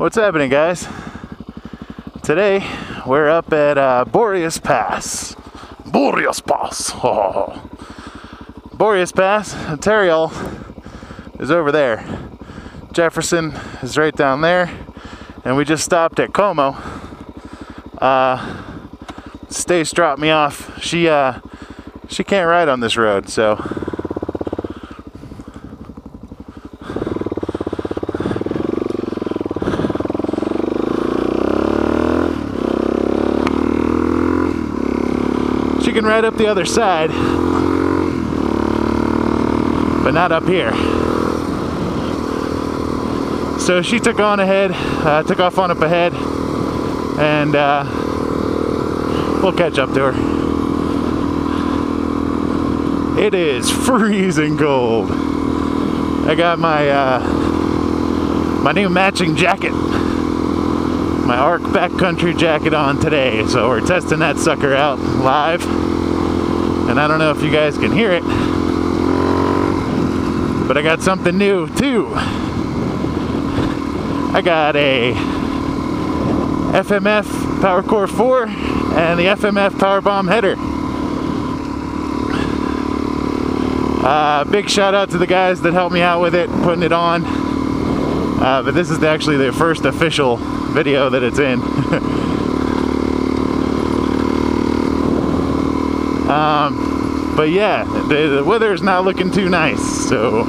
What's happening, guys? Today we're up at Boreas Pass. Boreas Pass. Oh. Boreas Pass. Ontario is over there. Jefferson is right down there, and we just stopped at Como. Stace dropped me off. She can't ride on this road, so she can ride up the other side, but not up here. So she took on ahead, took off on up ahead, and we'll catch up to her. It is freezing cold. I got my my new matching jacket, my A.R.C backcountry jacket on today, so we're testing that sucker out live. And I don't know if you guys can hear it, but I got something new too. I got a FMF Power Core 4 and the FMF Power Bomb header. Big shout out to the guys that helped me out with it, putting it on. But this is actually the first official video that it's in. But yeah, the weather is not looking too nice, so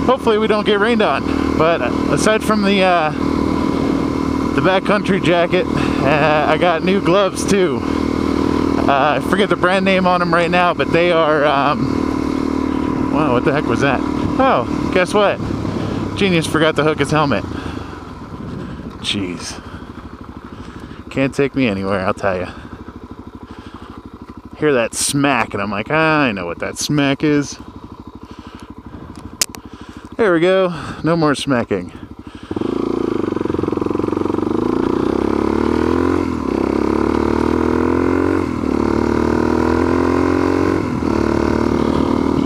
hopefully we don't get rained on. But aside from the backcountry jacket, I got new gloves too. I forget the brand name on them right now, but they are wow, what the heck was that? Oh, guess what? Genius forgot to hook his helmet. Jeez. Can't take me anywhere, I'll tell you. Hear that smack and I'm like, I know what that smack is. There we go. No more smacking.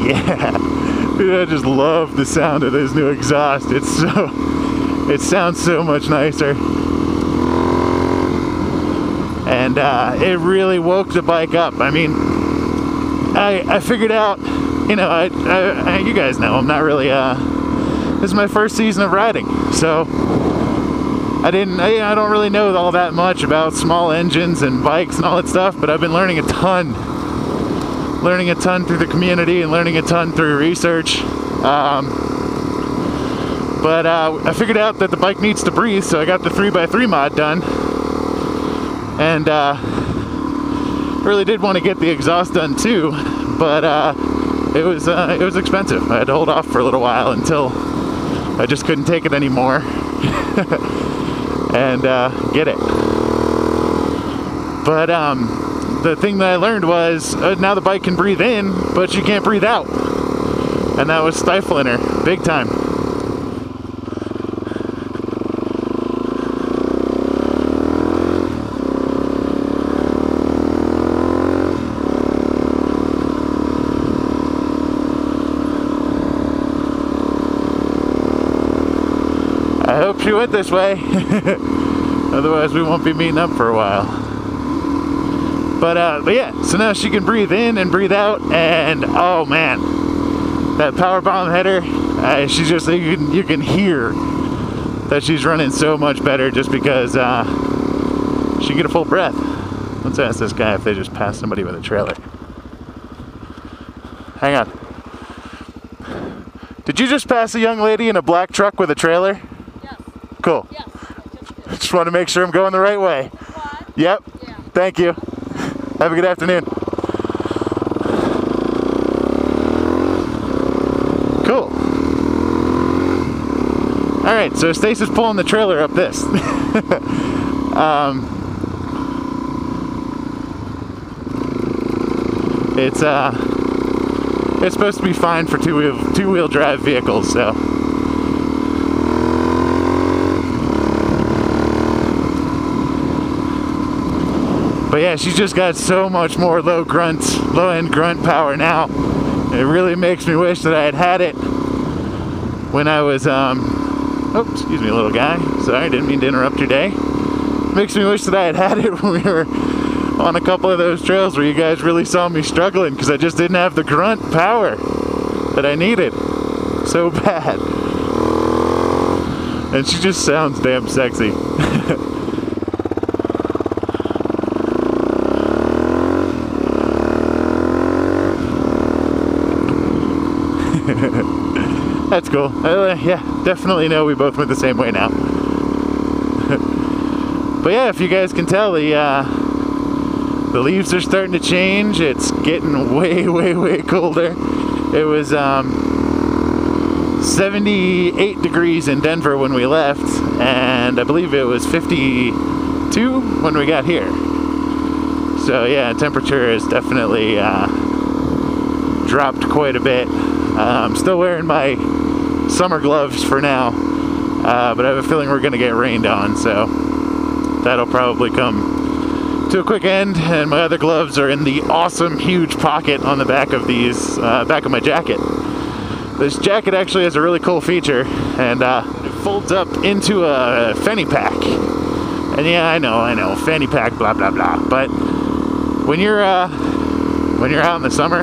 Yeah. Dude, I just love the sound of this new exhaust. It sounds so much nicer. And it really woke the bike up. I mean, I figured out, you know, you guys know I'm not really, this is my first season of riding, so I don't really know all that much about small engines and bikes and all that stuff, but I've been learning a ton through the community and learning a ton through research. But I figured out that the bike needs to breathe, so I got the 3x3 mod done. And really did want to get the exhaust done too, but it was expensive. I had to hold off for a little while until I just couldn't take it anymore and get it. But the thing that I learned was now the bike can breathe in, but she can't breathe out, and that was stifling her big time. I hope she went this way, otherwise we won't be meeting up for a while. But yeah, so now she can breathe in and breathe out, and oh man, that power bomb header, she's just, you can hear that she's running so much better just because she can get a full breath. Let's ask this guy if they just passed somebody with a trailer. Hang on. Did you just pass a young lady in a black truck with a trailer? Yes. Cool. Yes, I just want to make sure I'm going the right way. What? Yep. Yeah. Thank you. Have a good afternoon. Cool. All right, so Stace is pulling the trailer up this. It's supposed to be fine for two-wheel drive vehicles, so. But yeah, she's just got so much more low-end grunt power now. It really makes me wish that I had had it when I was, oh, excuse me, little guy. Sorry, didn't mean to interrupt your day. Makes me wish that I had it when we were on a couple of those trails where you guys really saw me struggling because I just didn't have the grunt power that I needed so bad. And she just sounds damn sexy. That's cool. Yeah, definitely know we both went the same way now. But yeah, if you guys can tell, the leaves are starting to change. It's getting way, way, way colder. It was 78 degrees in Denver when we left, and I believe it was 52 when we got here. So yeah, temperature has definitely dropped quite a bit. I'm still wearing my summer gloves for now, but I have a feeling we're gonna get rained on, so that'll probably come to a quick end. And my other gloves are in the awesome huge pocket on the back of these, back of my jacket. This jacket actually has a really cool feature, and it folds up into a fanny pack. And yeah, I know, fanny pack, blah blah blah. But when you're out in the summer,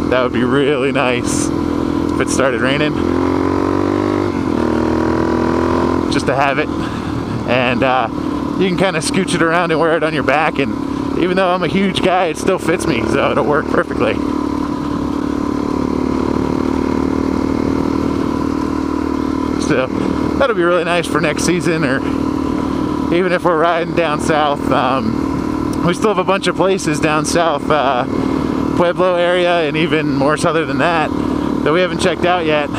that would be really nice if it started raining, just to have it. And you can kind of scooch it around and wear it on your back, and even though I'm a huge guy, it still fits me, so it'll work perfectly. So that'll be really nice for next season, or even if we're riding down south. We still have a bunch of places down south, Pueblo area, and even more southern than that we haven't checked out yet.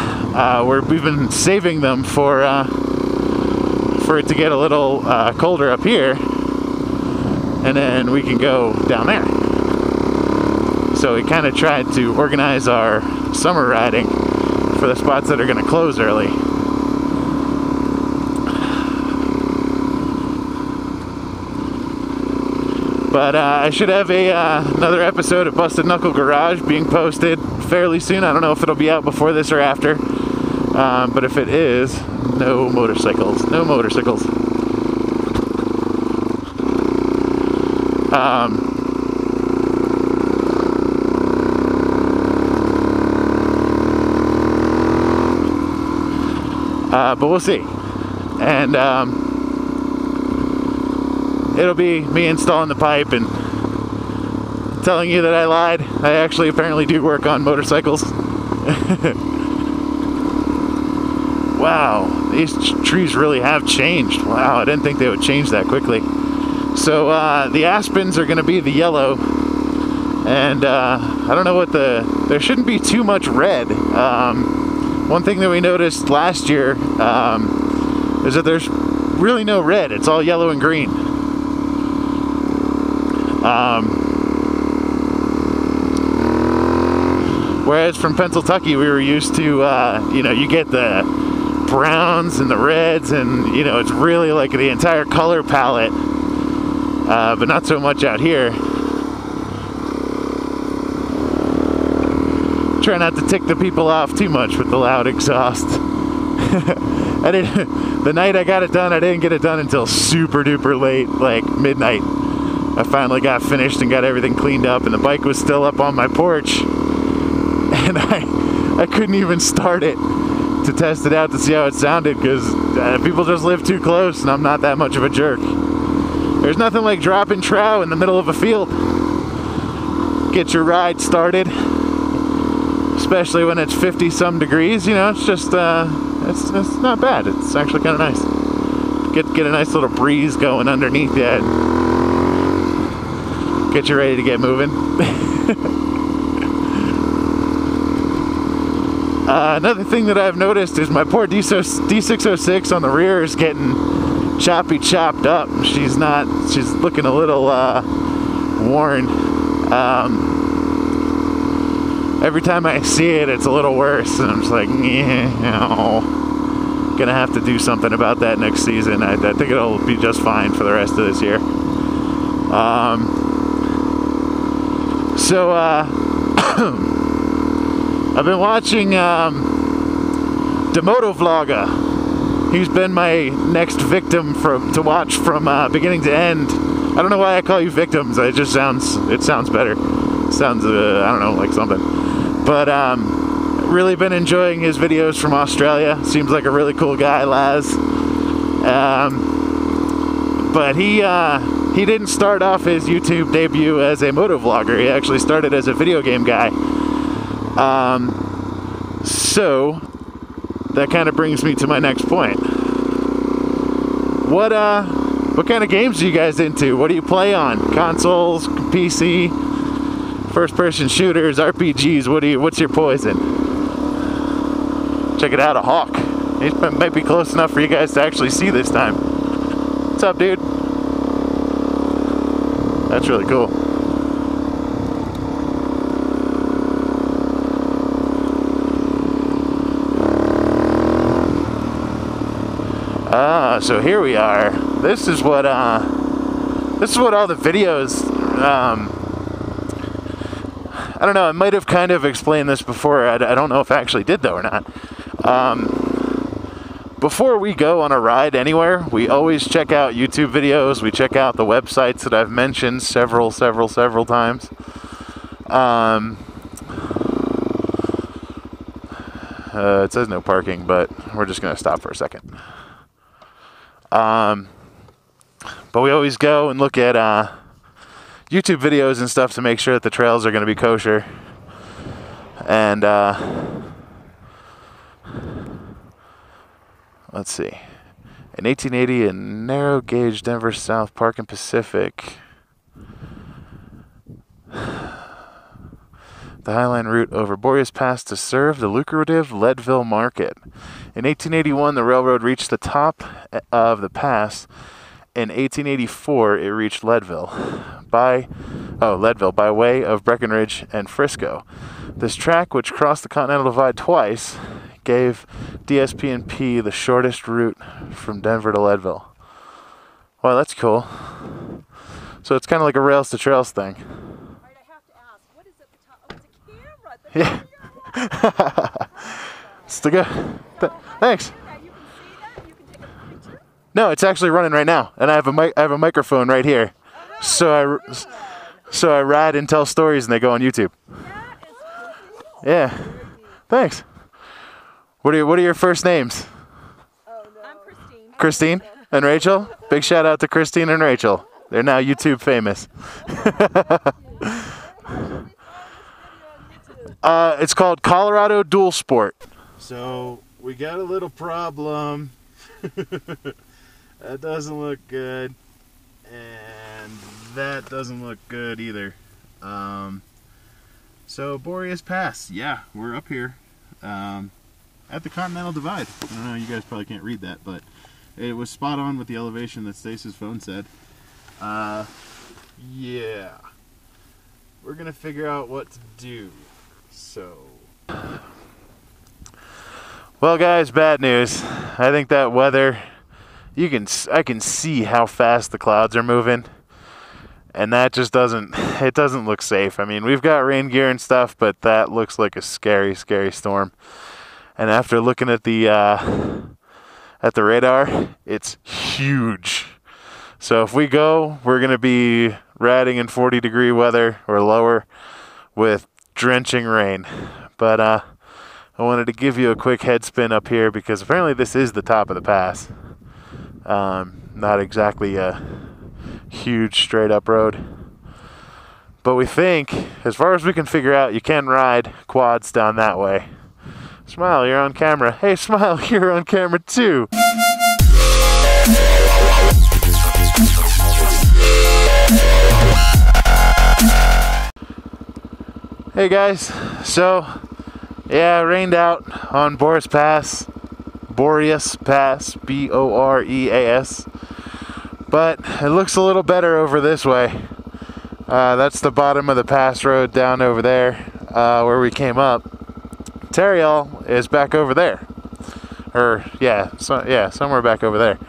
We've been saving them for it to get a little colder up here, and then we can go down there. So we kind of tried to organize our summer riding for the spots that are going to close early. But I should have another episode of Busted Knuckle Garage being posted fairly soon. I don't know if it'll be out before this or after, but if it is, no motorcycles. No motorcycles. But we'll see. And it'll be me installing the pipe and telling you that I lied. I actually apparently do work on motorcycles. Wow, these trees really have changed. Wow, I didn't think they would change that quickly. So the aspens are going to be the yellow, and I don't know what there shouldn't be too much red. One thing that we noticed last year is that there's really no red. It's all yellow and green. Whereas from Pennsylvania, we were used to, you know, you get the browns and the reds, and, you know, it's really like the entire color palette, but not so much out here. Try not to tick the people off too much with the loud exhaust. The night I got it done, I didn't get it done until super duper late, like midnight. I finally got finished and got everything cleaned up, and the bike was still up on my porch, and I couldn't even start it to test it out to see how it sounded, because people just live too close, and I'm not that much of a jerk. There's nothing like dropping trow in the middle of a field. Get your ride started, especially when it's 50 some degrees. You know, it's just it's not bad. It's actually kind of nice. Get a nice little breeze going underneath you. Get you ready to get moving. Another thing that I've noticed is my poor D606 on the rear is getting chopped up. She's looking a little worn. Every time I see it, it's a little worse, and I'm just like, yeah, gonna have to do something about that next season. I think it'll be just fine for the rest of this year. I've been watching Demotovlogger. He's been my next victim to watch from beginning to end. I don't know why I call you victims. It sounds better. It sounds I don't know, like something. But really been enjoying his videos from Australia. Seems like a really cool guy, Laz. But he didn't start off his YouTube debut as a motovlogger. He actually started as a video game guy. So that kind of brings me to my next point. What kind of games are you guys into? What do you play on? Consoles, PC, first-person shooters, RPGs? What's your poison? Check it out, a hawk. He might be close enough for you guys to actually see this time. What's up, dude? That's really cool. So here we are. This is what all the videos, I don't know, I might have kind of explained this before. I don't know if I actually did though or not. Before we go on a ride anywhere, we always check out YouTube videos. We check out the websites that I've mentioned several times. It says no parking, but we're just gonna stop for a second. But we always go and look at YouTube videos and stuff to make sure that the trails are going to be kosher. And let's see. In 1880, a narrow gauge Denver South Park and Pacific. The Highline route over Boreas Pass to serve the lucrative Leadville market. In 1881, the railroad reached the top of the pass. In 1884, it reached Leadville by way of Breckenridge and Frisco. This track, which crossed the Continental Divide twice, gave DSP&P the shortest route from Denver to Leadville. Well, that's cool. So it's kind of like a rails to trails thing. Yeah. Still good. Thanks. No, it's actually running right now, and I have a microphone right here. So I ride and tell stories, and they go on YouTube. Yeah. Thanks. What are your first names? I'm Christine. Christine and Rachel. Big shout out to Christine and Rachel. They're now YouTube famous. It's called Colorado Dual Sport. So we got a little problem. That doesn't look good, and that doesn't look good either. So Boreas Pass, yeah, we're up here at the Continental Divide. I don't know, you guys probably can't read that, but it was spot on with the elevation that Stace's phone said. Yeah, we're gonna figure out what to do. So, well, guys, bad news. I think that weather, I can see how fast the clouds are moving, and that just doesn't look safe. I mean, we've got rain gear and stuff, but that looks like a scary storm. And after looking at the radar, it's huge. So if we go, we're gonna be riding in 40-degree weather or lower with drenching rain. But I wanted to give you a quick head spin up here because apparently this is the top of the pass. Not exactly a huge straight up road, but we think, as far as we can figure out, you can ride quads down that way. Smile, you're on camera. Hey, Smile, you're on camera too. Hey guys, so yeah, rained out on Boreas Pass, B-O-R-E-A-S, but it looks a little better over this way. That's the bottom of the pass road down over there where we came up. Terriel is back over there, or somewhere back over there.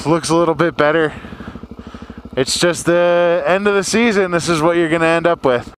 Looks a little bit better. It's just the end of the season. This is what you're gonna end up with.